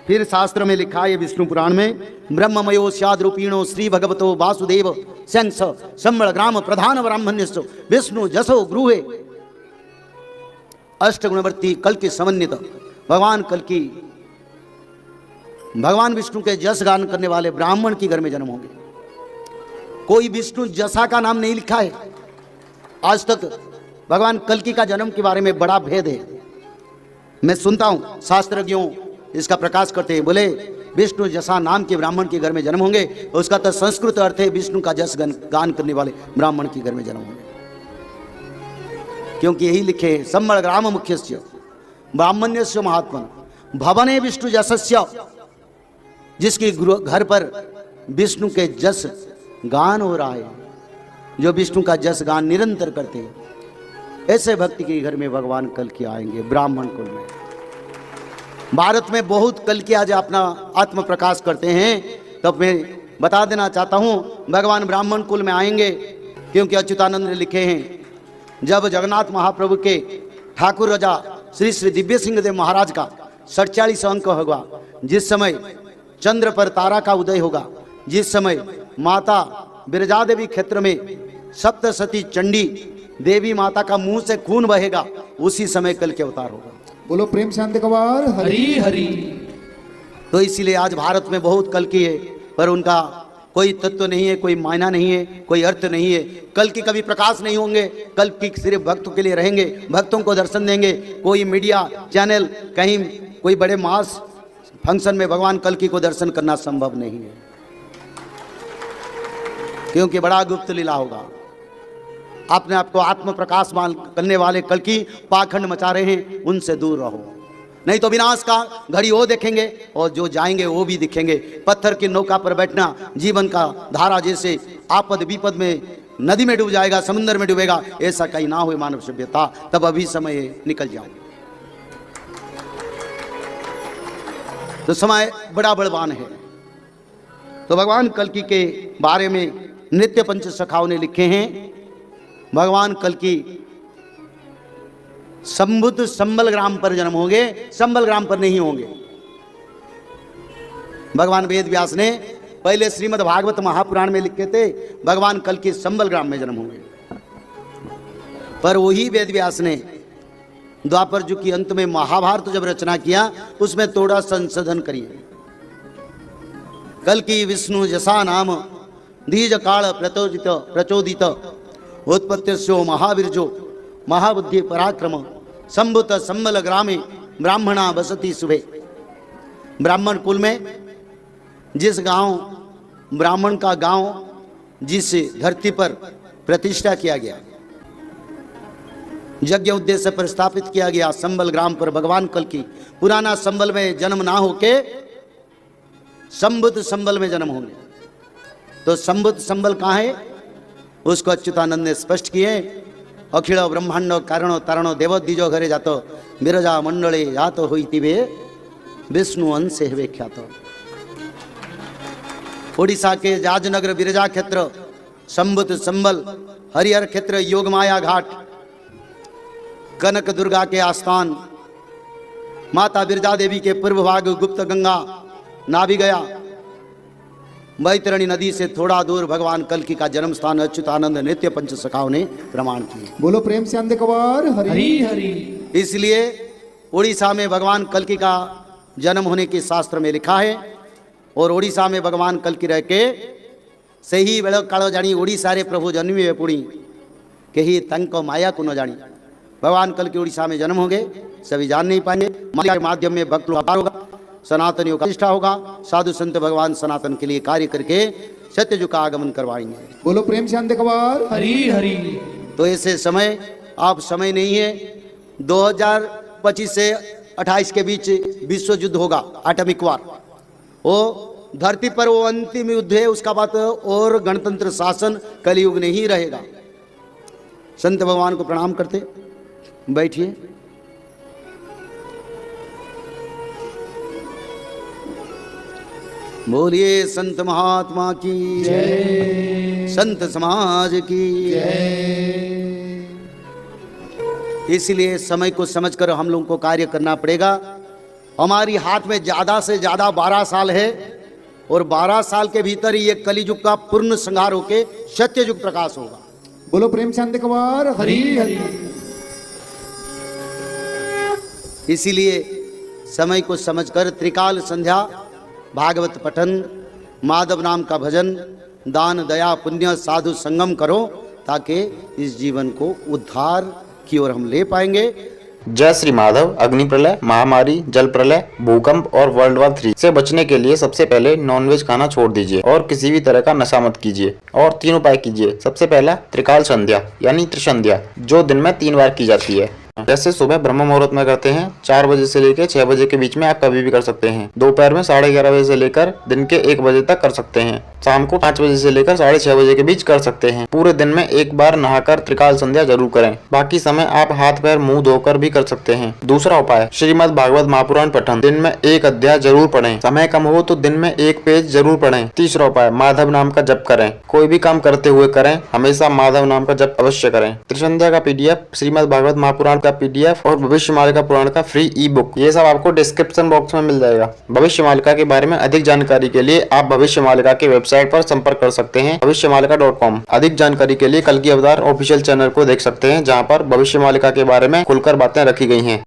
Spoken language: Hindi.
फिर शास्त्र में लिखा है विष्णु पुराण में, ब्रह्ममयो स्याद्रूपीणो श्री भगवतो वासुदेव शंस संबल ग्राम प्रधान ब्राह्मण्यस्व विष्णु जसो गृहे अष्टगुणवर्ती कल की समन्वित भगवान विष्णु के जस गान करने वाले ब्राह्मण के घर में जन्म होंगे। कोई विष्णु जसा का नाम नहीं लिखा है। आज तक भगवान कल्कि का जन्म के बारे में बड़ा भेद है। मैं सुनता हूं शास्त्रज्ञों इसका प्रकाश करते हैं, बोले विष्णु जसा नाम के ब्राह्मण के घर में जन्म होंगे। उसका तो संस्कृत अर्थ है विष्णु का जस गान करने वाले ब्राह्मण के घर में जन्म होंगे, क्योंकि यही लिखे संबल ग्राम मुख्यस्य ब्राह्मण्यस्य महात्मन भवने विष्णु जसस्य, जिसके घर पर विष्णु के जस गान हो रहा है, जो विष्णु का जस गान निरंतर करते हैं, ऐसे भक्ति के घर में भगवान कल्कि आएंगे ब्राह्मण कुल में। भारत में बहुत कल्कि आज अपना आत्म प्रकाश करते हैं, तो मैं बता देना चाहता हूं भगवान ब्राह्मण कुल में आएंगे, क्योंकि अच्युतानंद ने लिखे हैं जब जगन्नाथ महाप्रभु के ठाकुर राजा श्री श्री दिव्य सिंह देव महाराज का 47 अंक होगा, जिस समय चंद्र पर तारा का उदय होगा, जिस समय माता बिरजा देवी क्षेत्र में सप्तसती चंडी देवी माता का मुंह से खून बहेगा, उसी समय कल के अवतार होगा। बोलो प्रेम शांति कवार हरि हरि। तो इसीलिए आज भारत में बहुत कल्कि है, पर उनका कोई तत्व नहीं है, कोई मायना नहीं है, कोई अर्थ नहीं है। कल्कि कभी प्रकाश नहीं होंगे, कल्कि सिर्फ भक्तों के लिए रहेंगे, भक्तों को दर्शन देंगे। कोई मीडिया चैनल कहीं कोई बड़े मास फंक्शन में भगवान कल्कि को दर्शन करना संभव नहीं है, क्योंकि बड़ा गुप्त लीला होगा। अपने आप को आत्म प्रकाश करने वाले कल्कि पाखंड मचा रहे हैं, उनसे दूर रहो, नहीं तो विनाश का घड़ी वो देखेंगे और जो जाएंगे वो भी दिखेंगे। पत्थर की नौका पर बैठना जीवन का धारा जैसे आपद विपद में नदी में डूब जाएगा, समुद्र में डूबेगा, ऐसा कहीं ना हो मानव सभ्यता, तब अभी समय निकल जाओ। तो समय बड़ा बलवान है। तो भगवान कल्कि के बारे में नित्य पंच सखाओं ने लिखे हैं, भगवान कल्कि संबुद्ध संबल ग्राम पर जन्म होंगे, संबल ग्राम पर नहीं होंगे। भगवान वेद व्यास ने पहले श्रीमद् भागवत महापुराण में लिखे थे भगवान कल्कि संबल ग्राम में जन्म होंगे, पर वही वेद व्यास ने द्वापर युग के अंत में महाभारत जब रचना किया, उसमें थोड़ा संशोधन करिए। कल्कि विष्णु जसा नाम दीज काल प्रचोदित उत्पत्तिस्यो महावीर्यो महाबुद्धि पराक्रम संभुत संबल ग्रामे ब्राह्मणा बसती शुभे। ब्राह्मण कुल में जिस गांव ब्राह्मण का गांव जिस धरती पर प्रतिष्ठा किया गया, यज्ञ उद्देश्य पर स्थापित किया गया, संबल ग्राम पर भगवान कल्कि पुराना संबल में जन्म ना होके संबुद्ध संबल में जन्म होंगे। तो संबुद्ध संबल कहाँ है, उसको अच्युतानंद ने स्पष्ट किए। अखिल ब्रह्मांड कारणो तारणो देवद्विजो घरे जातो बिरजा मंडले जातो होइति वे विष्णु अंशे हेवे ख्यात। ओडिशा के जाजनगर बिरजा क्षेत्र, संबुद्ध संबल, हरिहर क्षेत्र, योगमाया घाट, कनक दुर्गा के आस्थान, माता बिरजा देवी के पूर्व भाग गुप्त गंगा नाभि गया, बैतरणी नदी से थोड़ा दूर भगवान कल्कि का जन्म स्थान अच्युतानंद नित्य पंच सखाओं ने प्रमाण किए। बोलो प्रेम से अंधे कवार हरि हरि। इसलिए उड़ीसा में भगवान कल्कि का जन्म होने की शास्त्र में लिखा है, और उड़ीसा में भगवान कल्कि रह के सही बेड़ कालो जानी उड़ीसा रे प्रभु जन्मी पुणी के ही तंक माया को न जानी। भगवान कल्कि उड़ीसा में जन्म होंगे, सभी जान नहीं पाएंगे। माया के माध्यम में भक्त लोग होगा, सनातनियों का प्रतिष्ठा होगा, साधु संत भगवान सनातन के लिए कार्य करके सत्य युग का आगमन करवाएंगे। बोलो प्रेम से अंधे कवार हरि हरि। तो ऐसे समय आप समय नहीं है। 2025 से 28 के बीच विश्व युद्ध होगा, एटॉमिक वार। वो धरती पर वो अंतिम युद्ध है, उसका बाद और गणतंत्र शासन कलयुग नहीं रहेगा। संत भगवान को प्रणाम करते बैठिए। बोलिए संत महात्मा की जय, संत समाज की जय। इसलिए समय को समझकर हम लोगों को कार्य करना पड़ेगा। हमारी हाथ में ज़्यादा से ज़्यादा 12 साल है और 12 साल के भीतर ही ये कलियुग का पूर्ण संहार होके सत्ययुग प्रकाश होगा। बोलो प्रेम से अंत कबार हरी हरी। इसीलिए समय को समझकर त्रिकाल संध्या, भागवत पठन, माधव नाम का भजन, दान दया पुण्य साधु संगम करो, ताकि इस जीवन को उद्धार की ओर हम ले पाएंगे। जय श्री माधव। अग्नि प्रलय, महामारी, जल प्रलय, भूकंप और वर्ल्ड वॉर 3 से बचने के लिए सबसे पहले नॉनवेज खाना छोड़ दीजिए और किसी भी तरह का नशा मत कीजिए और 3 उपाय कीजिए। सबसे पहला त्रिकाल संध्या यानी त्रिसंध्या, जो दिन में 3 बार की जाती है। जैसे सुबह ब्रह्म मुहूर्त में करते हैं 4 बजे से लेकर 6 बजे के बीच में, आप कभी भी कर सकते हैं। दोपहर में 11:30 बजे से लेकर दिन के 1 बजे तक कर सकते हैं। शाम को 5 बजे से लेकर 6:30 बजे के बीच कर सकते हैं। पूरे दिन में 1 बार नहाकर त्रिकाल संध्या जरूर करें। बाकी समय आप हाथ पैर मुंह धोकर भी कर सकते हैं। दूसरा उपाय श्रीमद् भागवत महापुराण पठन, दिन में 1 अध्याय जरूर पढ़ें। समय कम हो तो दिन में 1 पेज जरूर पढ़ें। तीसरा उपाय माधव नाम का जप करें। कोई भी काम करते हुए करें, हमेशा माधव नाम का जप अवश्य करें। त्रिसंध्या का PDF, श्रीमद् भागवत महापुराण का PDF और भविष्य मालिका पुराण का फ्री ई-बुक, ये सब आपको डिस्क्रिप्शन बॉक्स में मिल जाएगा। भविष्य मालिका के बारे में अधिक जानकारी के लिए आप भविष्य मालिका की वेबसाइट पर संपर्क कर सकते हैं, भविष्यमालिका.com। अधिक जानकारी के लिए कल्कि अवतार ऑफिशियल चैनल को देख सकते हैं, जहां पर भविष्य मालिका के बारे में खुलकर बातें रखी गई हैं।